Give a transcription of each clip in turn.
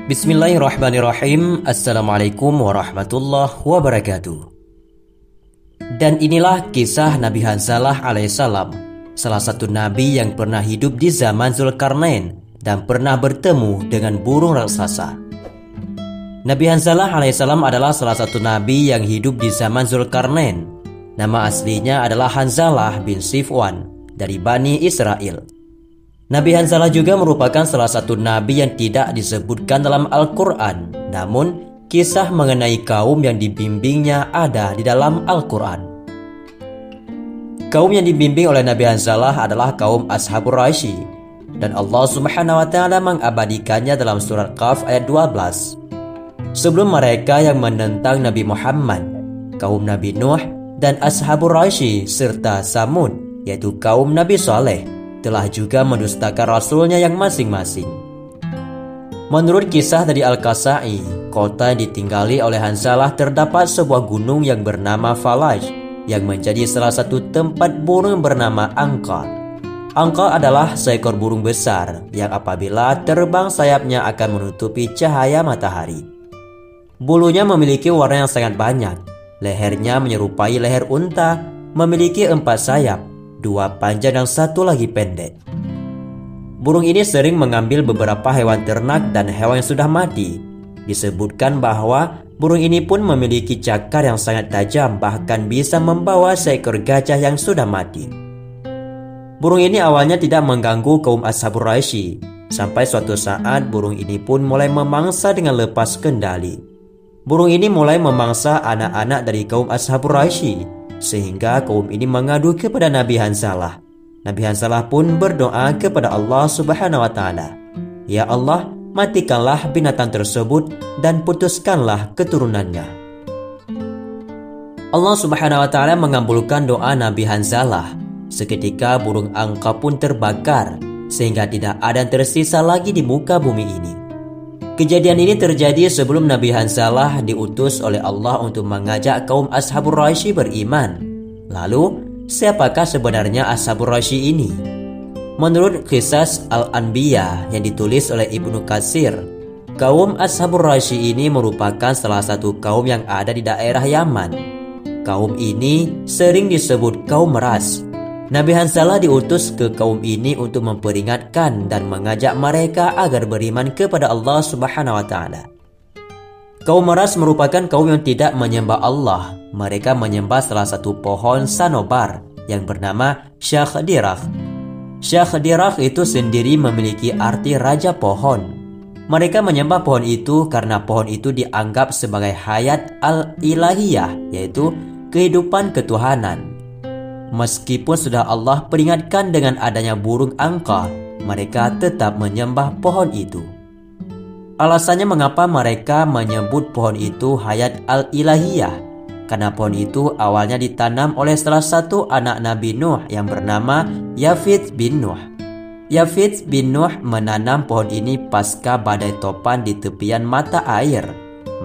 Bismillahirrahmanirrahim. Assalamualaikum warahmatullahi wabarakatuh. Dan inilah kisah Nabi Hanzalah alaihissalam, salah satu nabi yang pernah hidup di zaman Zulkarnain dan pernah bertemu dengan burung raksasa. Nabi Hanzalah alaihissalam adalah salah satu nabi yang hidup di zaman Zulkarnain. Nama aslinya adalah Hanzalah bin Sifwan dari Bani Israel. Nabi Hanzalah juga merupakan salah satu nabi yang tidak disebutkan dalam Al-Quran. Namun, kisah mengenai kaum yang dibimbingnya ada di dalam Al-Quran. Kaum yang dibimbing oleh Nabi Hanzalah adalah kaum Ashabur Raisy, dan Allah Subhanahu wa Ta'ala mengabadikannya dalam surat Qaf ayat 12. Sebelum mereka yang menentang Nabi Muhammad, kaum Nabi Nuh dan Ashabur Raisy serta Samud, yaitu kaum Nabi Saleh, telah juga mendustakan rasulnya yang masing-masing. Menurut kisah dari Al-Kasai, kota yang ditinggali oleh Hanzalah terdapat sebuah gunung yang bernama Falaj, yang menjadi salah satu tempat burung bernama Angqa. Angqa adalah seekor burung besar yang apabila terbang sayapnya akan menutupi cahaya matahari. Bulunya memiliki warna yang sangat banyak. Lehernya menyerupai leher unta, memiliki 4 sayap, 2 panjang dan 1 lagi pendek. Burung ini sering mengambil beberapa hewan ternak dan hewan yang sudah mati. Disebutkan bahwa burung ini pun memiliki cakar yang sangat tajam, bahkan bisa membawa seekor gajah yang sudah mati. Burung ini awalnya tidak mengganggu kaum Ashabur Raisy, sampai suatu saat burung ini pun mulai memangsa dengan lepas kendali. Burung ini mulai memangsa anak-anak dari kaum Ashabur Raisy, sehingga kaum ini mengadu kepada Nabi Hanzalah. Nabi Hanzalah pun berdoa kepada Allah Subhanahu wa Ta'ala, "Ya Allah, matikanlah binatang tersebut dan putuskanlah keturunannya." Allah Subhanahu wa Ta'ala mengabulkan doa Nabi Hanzalah. Seketika burung Angqa pun terbakar, sehingga tidak ada yang tersisa lagi di muka bumi ini. Kejadian ini terjadi sebelum Nabi Hanzalah diutus oleh Allah untuk mengajak kaum Ashabur Raisy beriman. Lalu, siapakah sebenarnya Ashabur Raisy ini? Menurut Qisas Al-Anbiya yang ditulis oleh Ibnu Katsir, kaum Ashabur Raisy ini merupakan salah satu kaum yang ada di daerah Yaman. Kaum ini sering disebut kaum meras. Nabi Hanzalah diutus ke kaum ini untuk memperingatkan dan mengajak mereka agar beriman kepada Allah Subhanahu wa Ta'ala. Kaum meras merupakan kaum yang tidak menyembah Allah. Mereka menyembah salah satu pohon sanobar yang bernama Syahdirakh. Syahdirakh itu sendiri memiliki arti raja pohon. Mereka menyembah pohon itu karena pohon itu dianggap sebagai hayat al-ilahiyah, yaitu kehidupan ketuhanan. Meskipun sudah Allah peringatkan dengan adanya burung Angqa, mereka tetap menyembah pohon itu. Alasannya mengapa mereka menyebut pohon itu hayat al-ilahiyah, karena pohon itu awalnya ditanam oleh salah satu anak Nabi Nuh yang bernama Yafith bin Nuh. Yafith bin Nuh menanam pohon ini pasca badai topan di tepian mata air.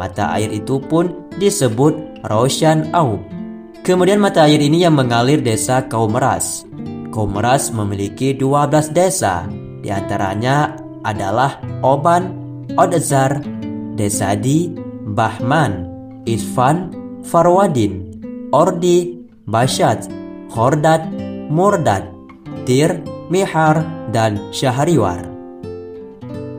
Mata air itu pun disebut Raushan Aub. Kemudian mata air ini yang mengalir desa kaum meras. Kaum meras memiliki 12 desa. Di antaranya adalah Oban, Odzar, Desadi, Bahman, Isfan, Farwadin, Ordi, Bashat, Khordad, Murdad, Tir, Mihar, dan Syahriwar.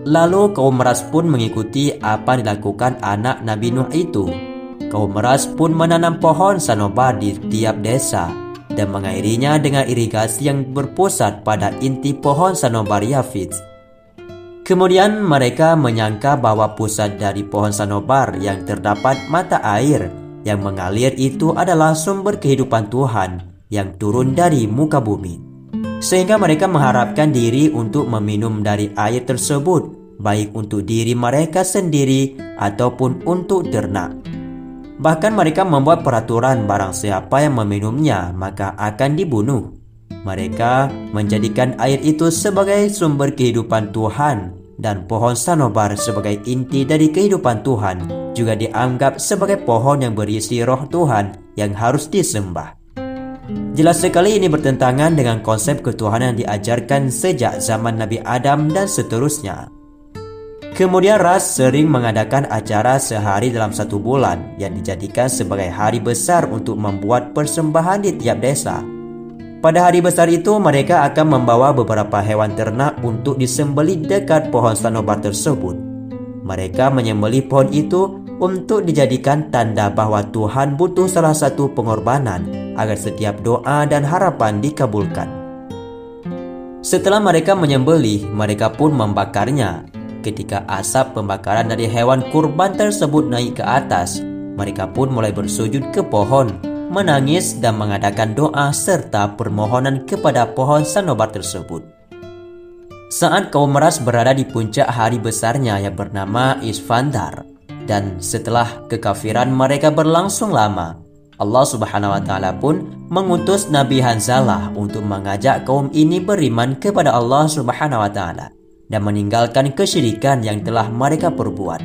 Lalu kaum meras pun mengikuti apa yang dilakukan anak Nabi Nuh itu. Kaum meras pun menanam pohon sanobar di tiap desa dan mengairinya dengan irigasi yang berpusat pada inti pohon sanobar Yafith. Kemudian mereka menyangka bahwa pusat dari pohon sanobar yang terdapat mata air yang mengalir itu adalah sumber kehidupan Tuhan yang turun dari muka bumi. Sehingga mereka mengharapkan diri untuk meminum dari air tersebut, baik untuk diri mereka sendiri ataupun untuk ternak. Bahkan mereka membuat peraturan barang siapa yang meminumnya maka akan dibunuh. Mereka menjadikan air itu sebagai sumber kehidupan Tuhan, dan pohon sanobar sebagai inti dari kehidupan Tuhan juga dianggap sebagai pohon yang berisi roh Tuhan yang harus disembah. Jelas sekali ini bertentangan dengan konsep ketuhanan yang diajarkan sejak zaman Nabi Adam dan seterusnya. Kemudian Ras sering mengadakan acara sehari dalam 1 bulan yang dijadikan sebagai hari besar untuk membuat persembahan di tiap desa. Pada hari besar itu mereka akan membawa beberapa hewan ternak untuk disembelih dekat pohon sanobar tersebut. Mereka menyembelih pohon itu untuk dijadikan tanda bahwa Tuhan butuh salah satu pengorbanan agar setiap doa dan harapan dikabulkan. Setelah mereka menyembelih, mereka pun membakarnya. Ketika asap pembakaran dari hewan kurban tersebut naik ke atas, mereka pun mulai bersujud ke pohon, menangis dan mengadakan doa serta permohonan kepada pohon sanobar tersebut. Saat kaum Ras berada di puncak hari besarnya yang bernama Isfandar, dan setelah kekafiran mereka berlangsung lama, Allah Subhanahu wa Ta'ala pun mengutus Nabi Hanzalah untuk mengajak kaum ini beriman kepada Allah Subhanahu wa Ta'ala dan meninggalkan kesyirikan yang telah mereka perbuat.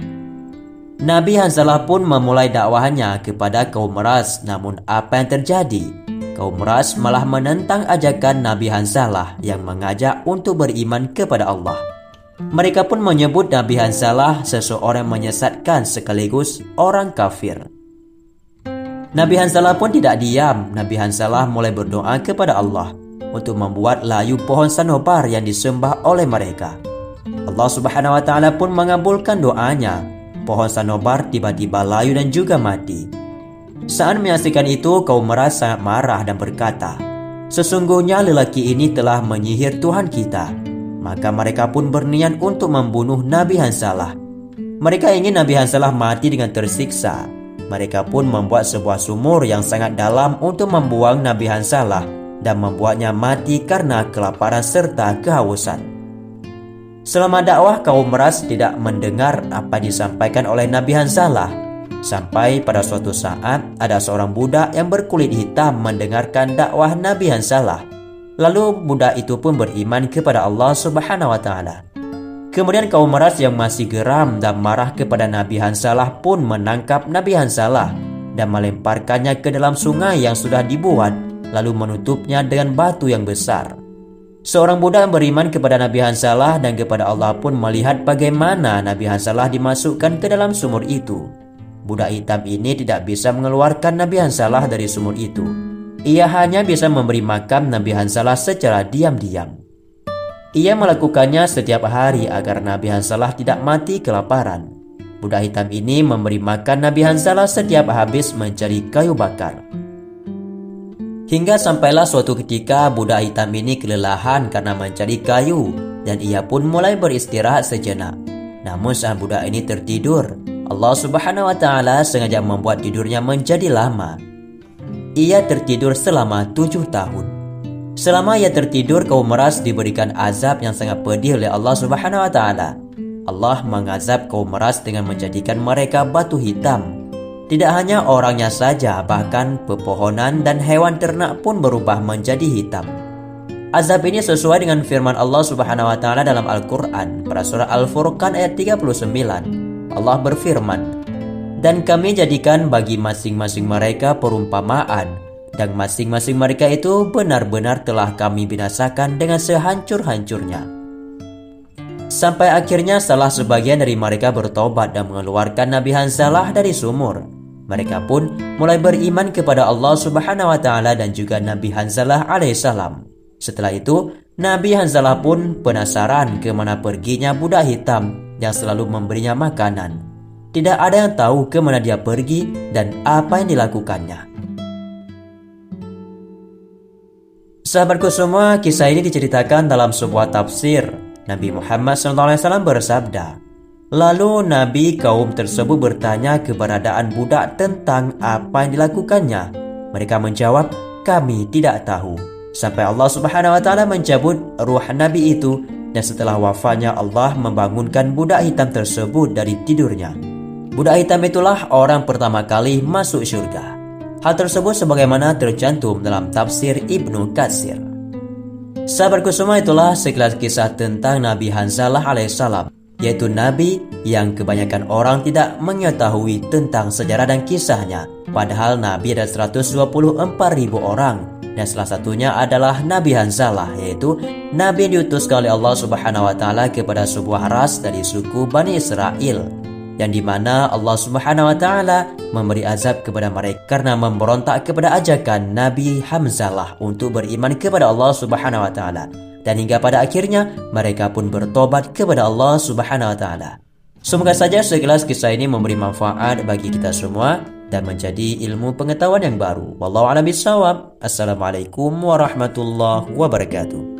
Nabi Hanzalah pun memulai dakwahnya kepada kaum Ras, namun apa yang terjadi? Kaum Ras malah menentang ajakan Nabi Hanzalah yang mengajak untuk beriman kepada Allah. Mereka pun menyebut Nabi Hanzalah seseorang menyesatkan sekaligus orang kafir. Nabi Hanzalah pun tidak diam. Nabi Hanzalah mulai berdoa kepada Allah untuk membuat layu pohon sanobar yang disembah oleh mereka. Allah Subhanahu wa Ta'ala pun mengabulkan doanya. Pohon sanobar tiba-tiba layu dan juga mati. Saat menyaksikan itu, kaum Ras sangat marah dan berkata, "Sesungguhnya lelaki ini telah menyihir Tuhan kita." Maka mereka pun berniat untuk membunuh Nabi Hanzalah. Mereka ingin Nabi Hanzalah mati dengan tersiksa. Mereka pun membuat sebuah sumur yang sangat dalam untuk membuang Nabi Hanzalah dan membuatnya mati karena kelaparan serta kehausan. Selama dakwah, kaum Ras tidak mendengar apa disampaikan oleh Nabi Hanzalah. Sampai pada suatu saat ada seorang budak yang berkulit hitam mendengarkan dakwah Nabi Hanzalah. Lalu budak itu pun beriman kepada Allah Subhanahu wa Ta'ala. Kemudian kaum Ras yang masih geram dan marah kepada Nabi Hanzalah pun menangkap Nabi Hanzalah dan melemparkannya ke dalam sungai yang sudah dibuat, lalu menutupnya dengan batu yang besar. Seorang budak yang beriman kepada Nabi Hanzalah dan kepada Allah pun melihat bagaimana Nabi Hanzalah dimasukkan ke dalam sumur itu. Budak hitam ini tidak bisa mengeluarkan Nabi Hanzalah dari sumur itu. Ia hanya bisa memberi makan Nabi Hanzalah secara diam-diam. Ia melakukannya setiap hari agar Nabi Hanzalah tidak mati kelaparan. Budak hitam ini memberi makan Nabi Hanzalah setiap habis mencari kayu bakar. Hingga sampailah suatu ketika budak hitam ini kelelahan karena mencari kayu dan ia pun mulai beristirahat sejenak. Namun saat budak ini tertidur, Allah Subhanahu wa Ta'ala sengaja membuat tidurnya menjadi lama. Ia tertidur selama 7 tahun. Selama ia tertidur, kaum Ras diberikan azab yang sangat pedih oleh Allah Subhanahu wa Ta'ala. Allah mengazab kaum Ras dengan menjadikan mereka batu hitam. Tidak hanya orangnya saja, bahkan pepohonan dan hewan ternak pun berubah menjadi hitam. Azab ini sesuai dengan firman Allah Subhanahu wa Ta'ala dalam Al-Quran pada surah Al-Furqan ayat 39. Allah berfirman, "Dan kami jadikan bagi masing-masing mereka perumpamaan, dan masing-masing mereka itu benar-benar telah kami binasakan dengan sehancur-hancurnya." Sampai akhirnya salah sebagian dari mereka bertobat dan mengeluarkan Nabi Hanzalah dari sumur. Mereka pun mulai beriman kepada Allah Subhanahu wa Ta'ala dan juga Nabi Hanzalah alaihissalam. Setelah itu, Nabi Hanzalah pun penasaran kemana perginya budak hitam yang selalu memberinya makanan. Tidak ada yang tahu kemana dia pergi dan apa yang dilakukannya. Sahabatku semua, kisah ini diceritakan dalam sebuah tafsir. Nabi Muhammad SAW bersabda, lalu Nabi kaum tersebut bertanya keberadaan budak tentang apa yang dilakukannya. Mereka menjawab, kami tidak tahu. Sampai Allah Subhanahu wa Ta'ala mencabut ruh Nabi itu, dan setelah wafatnya Allah membangunkan budak hitam tersebut dari tidurnya. Budak hitam itulah orang pertama kali masuk surga. Hal tersebut sebagaimana tercantum dalam tafsir Ibnu Katsir. Sahabatku semua, itulah sekilas kisah tentang Nabi Hanzalah alaihissalam, yaitu Nabi yang kebanyakan orang tidak mengetahui tentang sejarah dan kisahnya. Padahal Nabi ada 124.000 orang Dan salah satunya adalah Nabi Hanzalah, yaitu Nabi yang diutuskan oleh Allah Subhanahu wa Ta'ala kepada sebuah ras dari suku Bani Israel, yang dimana Allah Subhanahu wa Ta'ala memberi azab kepada mereka karena memberontak kepada ajakan Nabi Hanzalah untuk beriman kepada Allah Subhanahu wa Ta'ala. Dan hingga pada akhirnya mereka pun bertobat kepada Allah Subhanahu wa Ta'ala. Semoga saja sekilas kisah ini memberi manfaat bagi kita semua dan menjadi ilmu pengetahuan yang baru. Wallahu a'lam bishawab. Assalamualaikum warahmatullahi wabarakatuh.